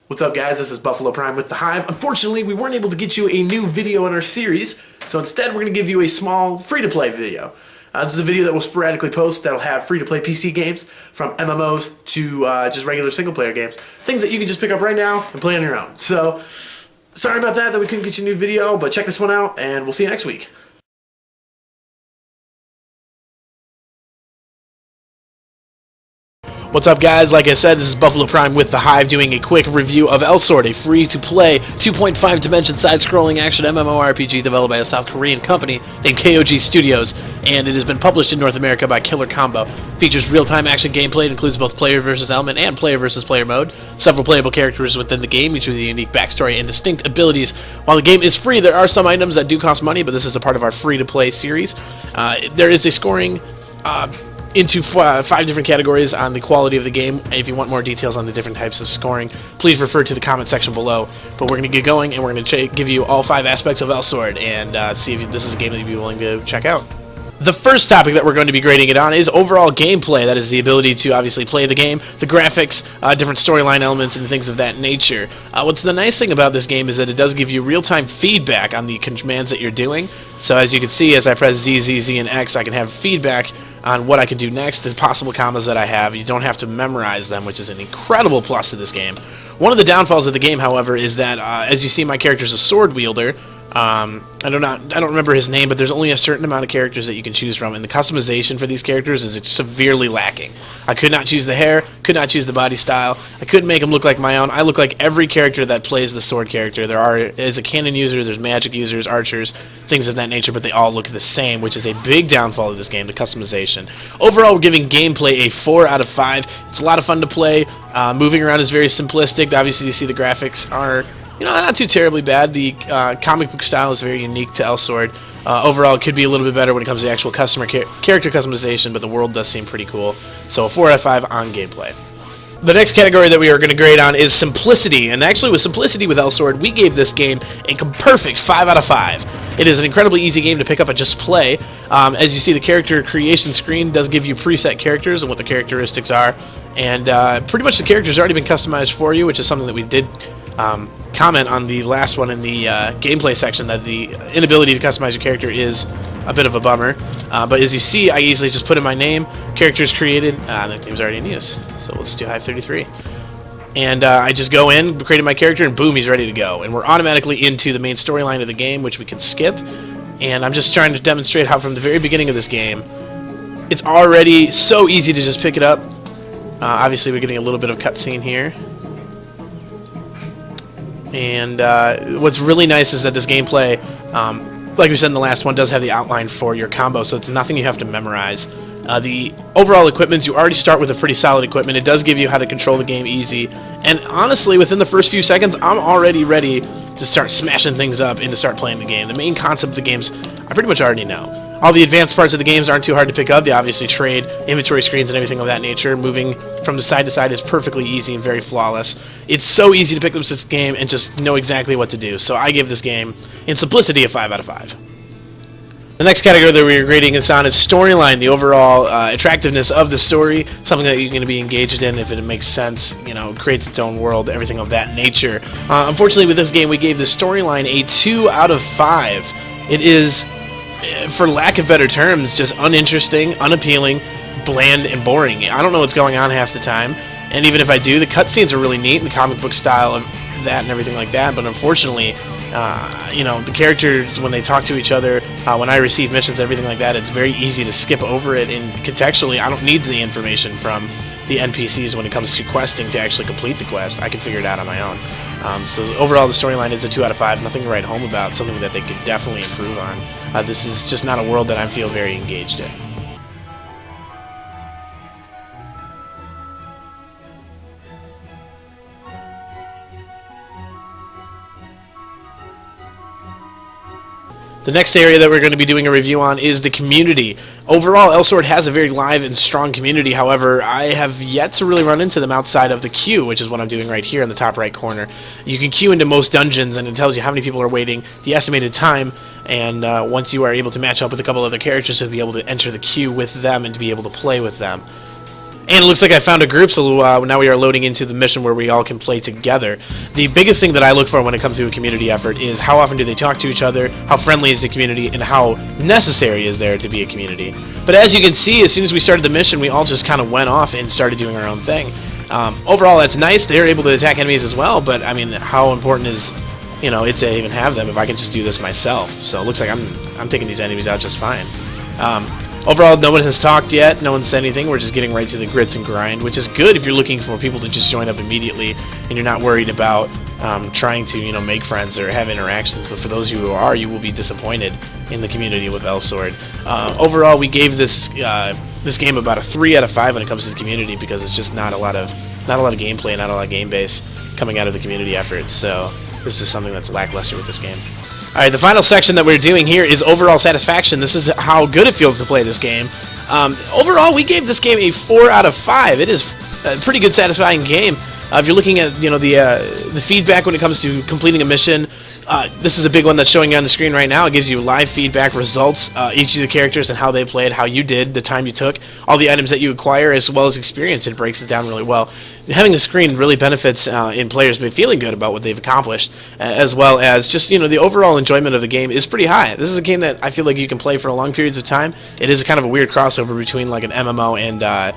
What's up, guys? This is Buffalo Prime with the Hive. Unfortunately, we weren't able to get you a new video in our series, so instead we're going to give you a small free-to-play video. This is a video that we'll sporadically post that'll have free-to-play PC games, from MMOs to just regular single-player games. Things that you can just pick up right now and play on your own. So, sorry about that we couldn't get you a new video, but check this one out, and we'll see you next week. What's up, guys? Like I said, this is Buffalo Prime with the Hive doing a quick review of Elsword, a free-to-play 2.5 dimension side-scrolling action MMORPG developed by a South Korean company named KOG Studios, and it has been published in North America by Killer Combo. Features real-time action gameplay. It includes both player versus element and player versus player mode. Several playable characters within the game, each with a unique backstory and distinct abilities. While the game is free, there are some items that do cost money, but this is a part of our free-to-play series. There is a scoring into 5 different categories on the quality of the game. If you want more details on the different types of scoring, please refer to the comment section below. But we're going to get going, and we're going to give you all 5 aspects of Elsword and see if this is a game that you'd be willing to check out. The first topic that we're going to be grading it on is overall gameplay. That is the ability to obviously play the game, the graphics, different storyline elements, and things of that nature. What's the nice thing about this game is that it does give you real-time feedback on the commands that you're doing. So as you can see, as I press Z, Z, Z, and X, I can have feedback on what I can do next, the possible combos that I have. You don't have to memorize them, which is an incredible plus to this game. One of the downfalls of the game, however, is that as you see, my character's a sword wielder. I don't remember his name, but there's only a certain amount of characters that you can choose from, and the customization for these characters is severely lacking. I could not choose the hair, could not choose the body style, I couldn't make him look like my own. I look like every character that plays the sword character. There's a cannon user, there's magic users, archers, things of that nature, but they all look the same, which is a big downfall of this game, the customization. Overall, we're giving gameplay a 4 out of 5. It's a lot of fun to play. Moving around is very simplistic. Obviously, you see the graphics are not too terribly bad. The comic book style is very unique to Elsword. Overall, it could be a little bit better when it comes to actual character customization, but the world does seem pretty cool. So a 4 out of 5 on gameplay. The next category that we are going to grade on is simplicity, and actually with simplicity with Elsword, we gave this game a perfect 5 out of 5. It is an incredibly easy game to pick up and just play. As you see, the character creation screen does give you preset characters and what the characteristics are, and pretty much the character's already been customized for you, which is something that we did comment on the last one in the gameplay section, that the inability to customize your character is a bit of a bummer. But as you see, I easily just put in my name, characters created, the name's already in use, so we'll just do Hive 33. And I just go in, created my character, and boom, he's ready to go. And we're automatically into the main storyline of the game, which we can skip. And I'm just trying to demonstrate how from the very beginning of this game, it's already so easy to just pick it up. Obviously, we're getting a little bit of cutscene here. And what's really nice is that this gameplay, like we said in the last one, does have the outline for your combo, so it's nothing you have to memorize. The overall equipment, you already start with a pretty solid equipment. It does give you how to control the game easy. And honestly, within the first few seconds, I'm already ready to start smashing things up and to start playing the game. The main concept of the games, I pretty much already know. All the advanced parts of the games aren't too hard to pick up. They obviously trade, inventory screens, and everything of that nature. Moving from the side to side is perfectly easy and very flawless. It's so easy to pick up this game and just know exactly what to do. So I give this game, in simplicity, a 5 out of 5. The next category that we're grading this on is storyline, the overall attractiveness of the story, something that you're going to be engaged in if it makes sense, creates its own world, everything of that nature. Unfortunately, with this game, we gave the storyline a 2 out of 5. It is, for lack of better terms, just uninteresting, unappealing, bland, and boring. I don't know what's going on half the time, and even if I do, the cutscenes are really neat, the comic book style of that and everything like that, but unfortunately, the characters, when they talk to each other, when I receive missions, everything like that, it's very easy to skip over it, and contextually, I don't need the information from the NPCs when it comes to questing to actually complete the quest. I can figure it out on my own. So overall, the storyline is a 2 out of 5, nothing to write home about, something that they could definitely improve on. This is just not a world that I feel very engaged in. The next area that we're going to be doing a review on is the community. Overall, Elsword has a very live and strong community. However, I have yet to really run into them outside of the queue, which is what I'm doing right here in the top right corner. You can queue into most dungeons, and it tells you how many people are waiting, the estimated time, and once you are able to match up with a couple other characters, you'll be able to enter the queue with them and to be able to play with them. And it looks like I found a group, so now we are loading into the mission where we all can play together. The biggest thing that I look for when it comes to a community effort is how often do they talk to each other, how friendly is the community, and how necessary is there to be a community. But as you can see, as soon as we started the mission, we all just kind of went off and started doing our own thing. Overall, that's nice. They're able to attack enemies as well, but I mean, how important is, you know, it to even have them if I can just do this myself? So it looks like I'm taking these enemies out just fine. Overall, no one has talked yet. No one said anything. We're just getting right to the grits and grind, which is good if you're looking for people to just join up immediately and you're not worried about trying to, you know, make friends or have interactions. But for those of you who are, you will be disappointed in the community with Elsword. Overall, we gave this game about a 3 out of 5 when it comes to the community because it's just not a lot of gameplay, not a lot of game base coming out of the community effort. So this is something that's lackluster with this game. Alright, the final section that we're doing here is overall satisfaction. This is how good it feels to play this game. Overall, we gave this game a 4 out of 5. It is a pretty good, satisfying game. If you're looking at, you know, the feedback when it comes to completing a mission, this is a big one that's showing you on the screen right now. It gives you live feedback results, each of the characters and how they played, how you did, the time you took, all the items that you acquire, as well as experience. It breaks it down really well. Having the screen really benefits in players feeling good about what they've accomplished, as well as just, you know, the overall enjoyment of the game is pretty high. This is a game that I feel like you can play for long periods of time. It is kind of a weird crossover between like an MMO and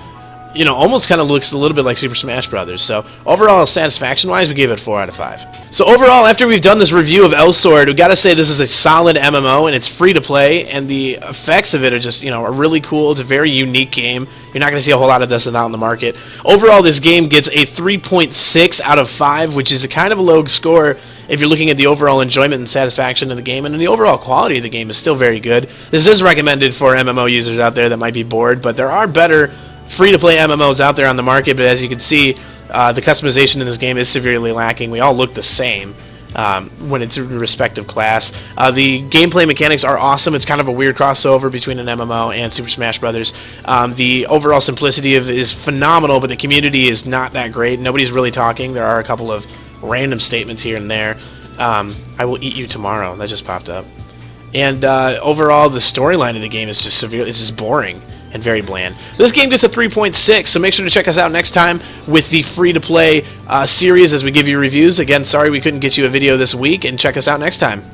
you know, almost kind of looks a little bit like Super Smash Brothers. So overall, satisfaction-wise, we gave it 4 out of 5. So overall, after we've done this review of Elsword, we've got to say this is a solid MMO, and it's free to play, and the effects of it are just, you know, are really cool. It's a very unique game. You're not going to see a whole lot of this out in the market. Overall, this game gets a 3.6 out of 5, which is a kind of a low score if you're looking at the overall enjoyment and satisfaction of the game, and the overall quality of the game is still very good. This is recommended for MMO users out there that might be bored, but there are better free-to-play MMOs out there on the market, but as you can see, the customization in this game is severely lacking. We all look the same when it's in respective class. The gameplay mechanics are awesome. It's kind of a weird crossover between an MMO and Super Smash Brothers. The overall simplicity of it is phenomenal, but the community is not that great. Nobody's really talking. There are a couple of random statements here and there. I will eat you tomorrow. That just popped up. And overall, the storyline of the game is just severe. It's just boring and very bland. This game gets a 3.6, so make sure to check us out next time with the free-to-play series as we give you reviews. Again, sorry we couldn't get you a video this week, and check us out next time.